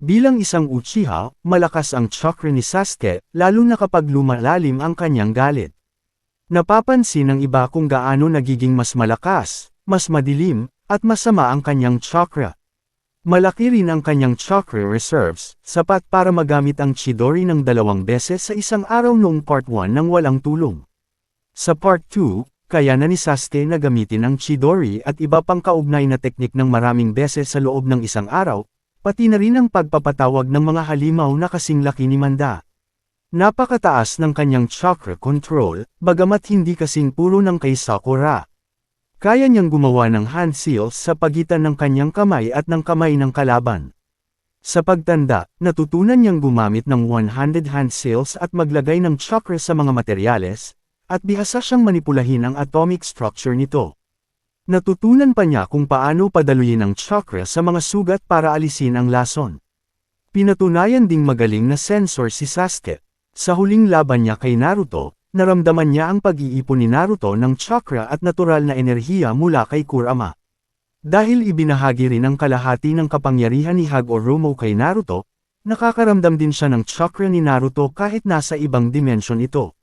Bilang isang Uchiha, malakas ang chakra ni Sasuke, lalo na kapag lumalalim ang kanyang galit. Napapansin ng iba kung gaano nagiging mas malakas, mas madilim, at masama ang kanyang chakra. Malaki rin ang kanyang chakra reserves, sapat para magamit ang Chidori ng 2 beses sa isang araw noong part 1 ng walang tulong. Sa part 2, kaya na ni Sasuke na gamitin ang Chidori at iba pang kaugnay na teknik ng maraming beses sa loob ng isang araw, pati na rin ang pagpapatawag ng mga halimaw na kasing laki ni Manda. Napakataas ng kanyang chakra control, bagamat hindi kasing puro ng kay Sakura. Kaya niyang gumawa ng hand seals sa pagitan ng kanyang kamay at ng kamay ng kalaban. Sa pagtanda, natutunan niyang gumamit ng one-handed hand seals at maglagay ng chakra sa mga materyales, at bihasa siyang manipulahin ang atomic structure nito. Natutunan pa niya kung paano padaluyin ang chakra sa mga sugat para alisin ang lason. Pinatunayan ding magaling na sensor si Sasuke. Sa huling laban niya kay Naruto, naramdaman niya ang pag-iipon ni Naruto ng chakra at natural na enerhiya mula kay Kurama. Dahil ibinahagi rin ang kalahati ng kapangyarihan ni Hagoromo kay Naruto, nakakaramdam din siya ng chakra ni Naruto kahit nasa ibang dimensyon ito.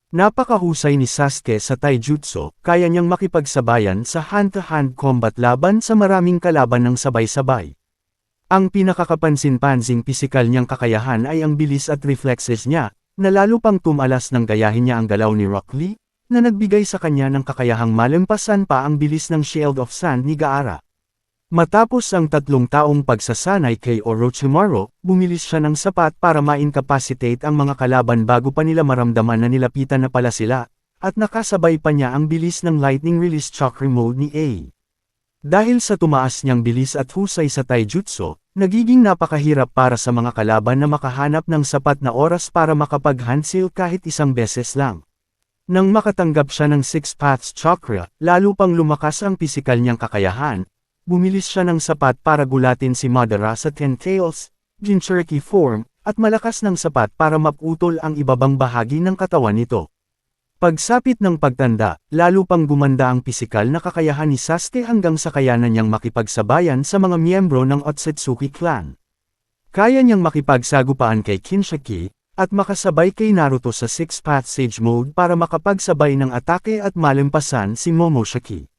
Napakahusay ni Sasuke sa taijutsu, kaya niyang makipagsabayan sa hand-to-hand combat laban sa maraming kalaban ng sabay-sabay. Ang pinakakapansin-pansing pisikal niyang kakayahan ay ang bilis at reflexes niya, na lalo pang tumalas ng gayahin niya ang galaw ni Rock Lee, na nagbigay sa kanya ng kakayahang malampasan pa ang bilis ng Shield of Sand ni Gaara. Matapos ang 3 taong pagsasanay kay Orochimaru, bumilis siya ng sapat para ma-incapacitate ang mga kalaban bago pa nila maramdaman na nilapitan na pala sila, at nakasabay pa niya ang bilis ng Lightning Release Chakra Mode ni A. Dahil sa tumaas niyang bilis at husay sa taijutsu, nagiging napakahirap para sa mga kalaban na makahanap ng sapat na oras para makapag-handseal kahit isang beses lang. Nang makatanggap siya ng 6 Paths Chakra, lalo pang lumakas ang pisikal niyang kakayahan, bumilis siya ng sapat para gulatin si Madara sa 10 Tails, Jinchuriki form, at malakas ng sapat para maputol ang ibabang bahagi ng katawan nito. Pagsapit ng pagtanda, lalo pang gumanda ang pisikal na kakayahan ni Sasuke hanggang sa kayanan niyang makipagsabayan sa mga miyembro ng Otsutsuki clan. Kaya niyang makipagsagupaan kay Kinshiki, at makasabay kay Naruto sa 6 Path Sage Mode para makapagsabay ng atake at malampasan si Momoshiki.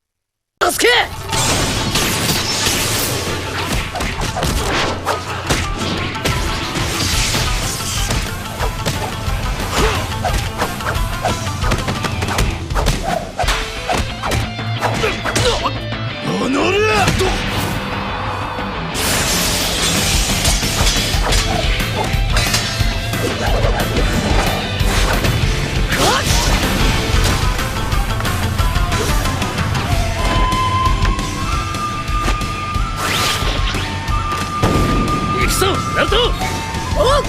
Sasuke! Naruto! Oh!